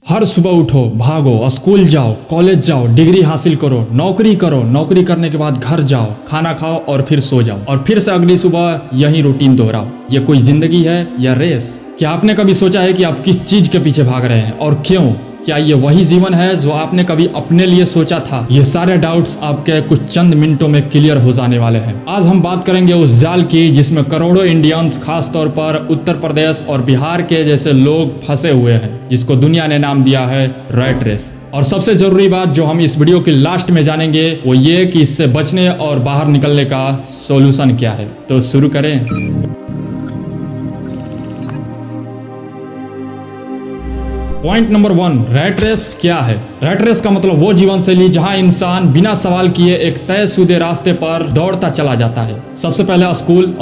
हर सुबह उठो, भागो, स्कूल जाओ, कॉलेज जाओ, डिग्री हासिल करो, नौकरी करने के बाद घर जाओ, खाना खाओ और फिर सो जाओ और फिर से अगली सुबह यही रूटीन दोहराओ। ये कोई जिंदगी है या रेस? क्या आपने कभी सोचा है कि आप किस चीज के पीछे भाग रहे हैं और क्यों? क्या ये वही जीवन है जो आपने कभी अपने लिए सोचा था? ये सारे डाउट्स आपके कुछ चंद मिनटों में क्लियर हो जाने वाले हैं। आज हम बात करेंगे उस जाल की जिसमें करोड़ों इंडियंस, खास तौर पर उत्तर प्रदेश और बिहार के जैसे लोग फंसे हुए हैं, जिसको दुनिया ने नाम दिया है रैट रेस। और सबसे जरूरी बात जो हम इस वीडियो के लास्ट में जानेंगे वो ये कि इससे बचने और बाहर निकलने का सॉल्यूशन क्या है। तो शुरू करें। पॉइंट नंबर 1, रैट रेस क्या है? रैट रेस का मतलब वो जीवन शैली जहां इंसान बिना सवाल किए एक तयशुदे रास्ते पर दौड़ता चला जाता है। सबसे पहले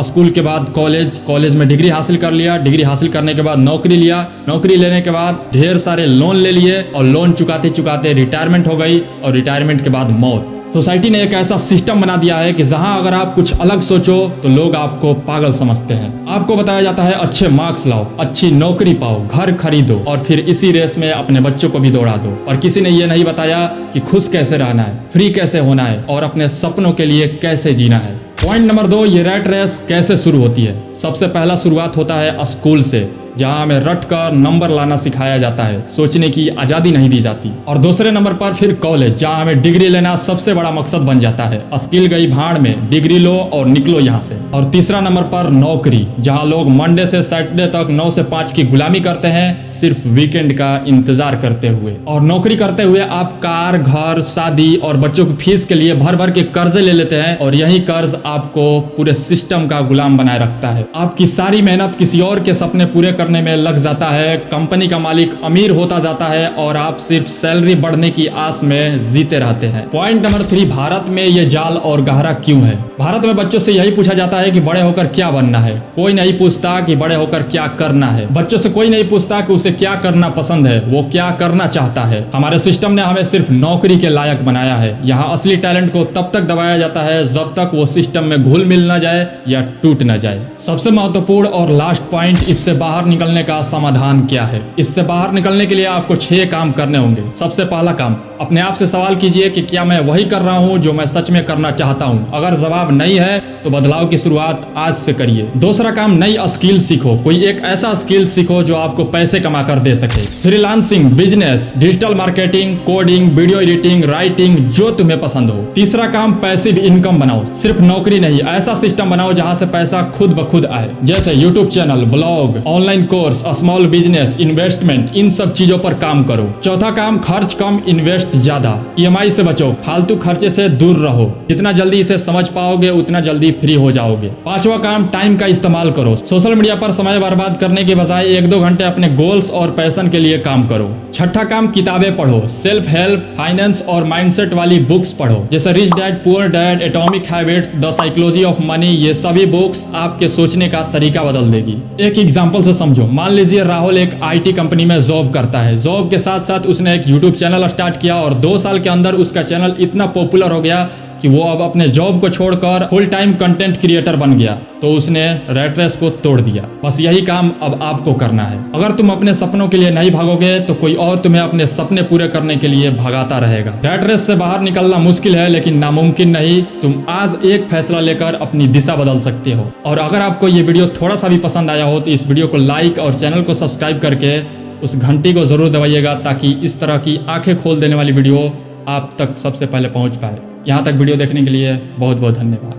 स्कूल के बाद कॉलेज में डिग्री हासिल कर लिया, डिग्री हासिल करने के बाद नौकरी लिया, नौकरी लेने के बाद ढेर सारे लोन ले लिए और लोन चुकाते चुकाते रिटायरमेंट हो गई और रिटायरमेंट के बाद मौत। सोसाइटी ने एक ऐसा सिस्टम बना दिया है कि जहां अगर आप कुछ अलग सोचो तो लोग आपको पागल समझते हैं। आपको बताया जाता है अच्छे मार्क्स लाओ, अच्छी नौकरी पाओ, घर खरीदो और फिर इसी रेस में अपने बच्चों को भी दौड़ा दो। और किसी ने ये नहीं बताया कि खुश कैसे रहना है, फ्री कैसे होना है और अपने सपनों के लिए कैसे जीना है। पॉइंट नंबर 2, ये रैट रेस कैसे शुरू होती है? सबसे पहला शुरुआत होता है स्कूल से, जहां हमें रट कर नंबर लाना सिखाया जाता है, सोचने की आजादी नहीं दी जाती। और दूसरे नंबर पर फिर कॉलेज, जहां हमें डिग्री लेना सबसे बड़ा मकसद बन जाता है। स्किल गई भाड़ में, डिग्री लो और निकलो यहाँ से। और तीसरा नंबर पर नौकरी, जहां लोग मंडे से सैटरडे तक 9 से 5 की गुलामी करते हैं, सिर्फ वीकेंड का इंतजार करते हुए। और नौकरी करते हुए आप कार, घर, शादी और बच्चों की फीस के लिए भर भर के कर्जे ले लेते हैं और यही कर्ज आपको पूरे सिस्टम का गुलाम बनाए रखता है। आपकी सारी मेहनत किसी और के सपने पूरे करने में लग जाता है, कंपनी का मालिक अमीर होता जाता है और आप सिर्फ सैलरी बढ़ने की आस में जीते रहते हैं। पॉइंट नंबर 3, भारत में ये जाल और गहरा क्यों है? भारत में बच्चों से यही पूछा जाता है कि बड़े होकर क्या बनना है। कोई नहीं पूछता कि बड़े होकर क्या करना है। बच्चों से कोई नहीं पूछता कि उसे क्या करना पसंद है, वो क्या करना चाहता है। हमारे सिस्टम ने हमें सिर्फ नौकरी के लायक बनाया है। यहाँ असली टैलेंट को तब तक दबाया जाता है जब तक वो सिस्टम में घुल मिल न जाए या टूट न जाए। सबसे महत्वपूर्ण और लास्ट पॉइंट, इससे बाहर निकलने का समाधान क्या है? इससे बाहर निकलने के लिए आपको 6 काम करने होंगे। सबसे पहला काम, अपने आप से सवाल कीजिए कि क्या मैं वही कर रहा हूं जो मैं सच में करना चाहता हूं। अगर जवाब नहीं है तो बदलाव की शुरुआत आज से करिए। दूसरा काम, नई स्किल सीखो। कोई एक ऐसा स्किल सीखो जो आपको पैसे कमा कर दे सके। Freelancing, business, digital marketing, coding, video editing, writing, जो तुम्हें पसंद हो। तीसरा काम, पैसिव इनकम बनाओ। सिर्फ नौकरी नहीं, ऐसा सिस्टम बनाओ जहां से पैसा खुद ब खुद आए, जैसे YouTube channel, blog, online course, small business, investment, इन सब चीजों पर काम करो। चौथा काम, खर्च कम, इन्वेस्ट ज्यादा। ईएमआई से बचो, फालतू खर्चे से दूर रहो। जितना जल्दी इसे समझ पाओगे उतना जल्दी फ्री हो जाओगे। पांचवा काम, टाइम का इस्तेमाल करो। सोशल मीडिया पर समय बर्बाद करने के बजाय 1-2 घंटे अपने गोल्स और पैशन के लिए काम करो। छठा काम, किताबें पढ़ो। सेल्फ हेल्प, फाइनेंस और माइंडसेट वाली बुक्स पढ़ो, जैसे rich dad poor dad, atomic habits, the psychology of money. ये सभी बुक्स आपके सोचने का तरीका बदल देगी। एक एग्जांपल से समझो। मान लीजिए राहुल एक आईटी कंपनी में जॉब करता है। जॉब के साथ साथ उसने एक यूट्यूब चैनल स्टार्ट किया और 2 साल के अंदर उसका चैनल इतना पॉपुलर हो गया कि वो अब अपने जॉब को छोड़कर फुल टाइम कंटेंट क्रिएटर बन गया। तो उसने रैट रेस को तोड़ दिया। बस यही काम अब आपको करना है। अगर तुम अपने सपनों के लिए नहीं भागोगे तो कोई और तुम्हें अपने सपने पूरे करने के लिए भगाता रहेगा। रैट रेस से बाहर निकलना मुश्किल है लेकिन नामुमकिन नहीं। तुम आज एक फैसला लेकर अपनी दिशा बदल सकते हो। और अगर आपको ये वीडियो थोड़ा सा भी पसंद आया हो तो इस वीडियो को लाइक और चैनल को सब्सक्राइब करके उस घंटी को जरूर दबाइएगा, ताकि इस तरह की आंखें खोल देने वाली वीडियो आप तक सबसे पहले पहुंच पाए। यहाँ तक वीडियो देखने के लिए बहुत बहुत धन्यवाद।